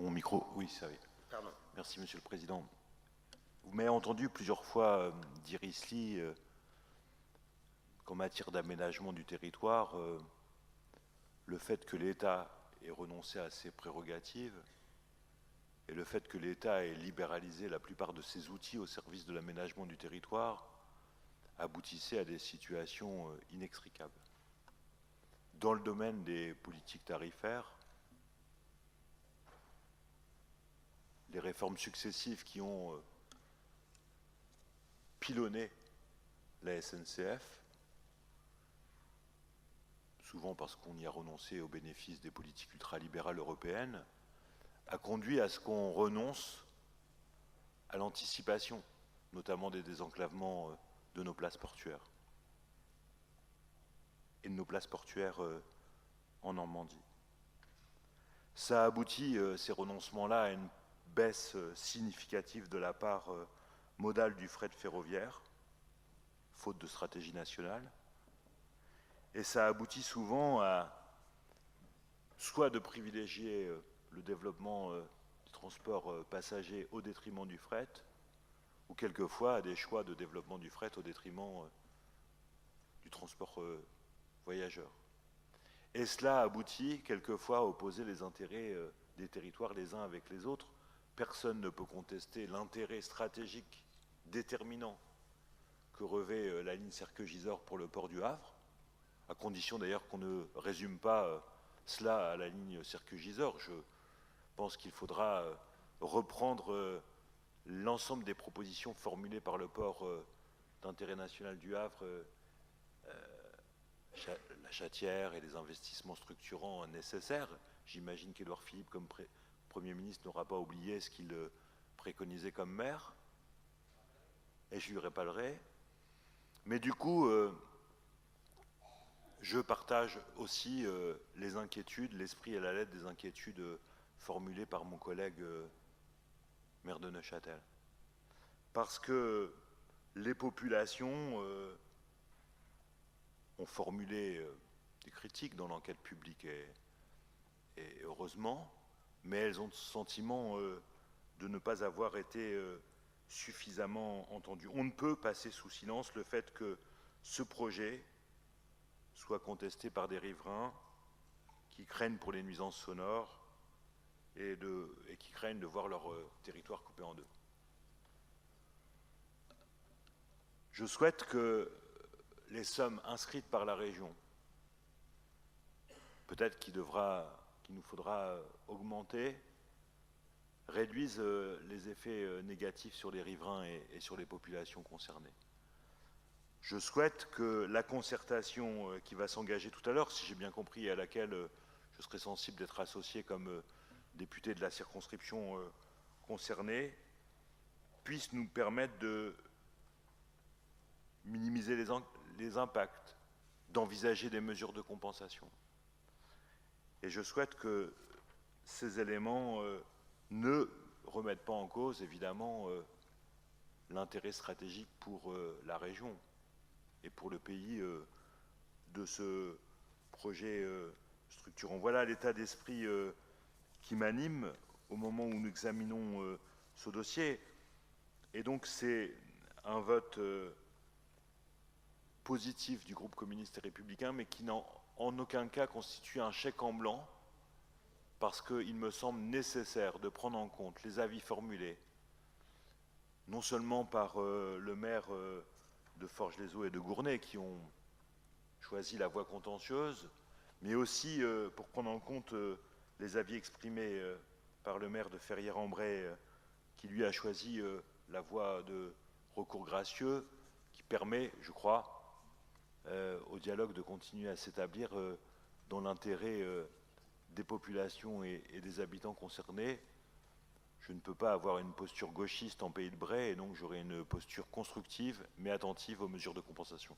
Mon micro, oui, ça va. Pardon. Merci, Monsieur le Président. Vous m'avez entendu plusieurs fois dire ici qu'en matière d'aménagement du territoire, le fait que l'État ait renoncé à ses prérogatives et le fait que l'État ait libéralisé la plupart de ses outils au service de l'aménagement du territoire aboutissait à des situations inextricables. Dans le domaine des politiques tarifaires, les réformes successives qui ont pilonné la SNCF, souvent parce qu'on y a renoncé au bénéfice des politiques ultralibérales européennes, a conduit à ce qu'on renonce à l'anticipation, notamment des désenclavements de nos places portuaires et de nos places portuaires en Normandie. Ça a abouti, ces renoncements-là, à une baisse significative de la part modale du fret ferroviaire, faute de stratégie nationale, et ça aboutit souvent à soit de privilégier le développement du transport passager au détriment du fret, ou quelquefois à des choix de développement du fret au détriment du transport voyageur. Et cela aboutit quelquefois à opposer les intérêts des territoires les uns avec les autres. Personne ne peut contester l'intérêt stratégique déterminant que revêt la ligne Serqueux-Gisors pour le port du Havre, à condition d'ailleurs qu'on ne résume pas cela à la ligne Serqueux-Gisors. Je pense qu'il faudra reprendre l'ensemble des propositions formulées par le port d'intérêt national du Havre, la Chatière et les investissements structurants nécessaires. J'imagine qu'Édouard Philippe, comme Premier ministre, n'aura pas oublié ce qu'il préconisait comme maire, et je lui répalerai. Mais du coup, je partage aussi les inquiétudes, l'esprit et la lettre des inquiétudes formulées par mon collègue maire de Neuchâtel. Parce que les populations ont formulé des critiques dans l'enquête publique, et heureusement, mais elles ont le sentiment de ne pas avoir été suffisamment entendues. On ne peut passer sous silence le fait que ce projet soit contesté par des riverains qui craignent pour les nuisances sonores et qui craignent de voir leur territoire coupé en deux. Je souhaite que les sommes inscrites par la région, peut-être qu'il nous faudra augmenter, réduisent les effets négatifs sur les riverains et sur les populations concernées. Je souhaite que la concertation qui va s'engager tout à l'heure, si j'ai bien compris, et à laquelle je serai sensible d'être associé comme député de la circonscription concernée, puisse nous permettre de minimiser les impacts, d'envisager des mesures de compensation. Et je souhaite que ces éléments ne remettent pas en cause, évidemment, l'intérêt stratégique pour la région et pour le pays de ce projet structurant. Voilà l'état d'esprit qui m'anime au moment où nous examinons ce dossier. Et donc c'est un vote positif du groupe communiste et républicain, mais qui n'en en aucun cas constitue un chèque en blanc, parce qu'il me semble nécessaire de prendre en compte les avis formulés, non seulement par le maire de Forges-les-Eaux et de Gournay, qui ont choisi la voie contentieuse, mais aussi pour prendre en compte les avis exprimés par le maire de Ferrières-en-Bray, qui lui a choisi la voie de recours gracieux, qui permet, je crois, au dialogue de continuer à s'établir dans l'intérêt des populations et des habitants concernés. Je ne peux pas avoir une posture gauchiste en Pays de Bray, et donc j'aurai une posture constructive mais attentive aux mesures de compensation.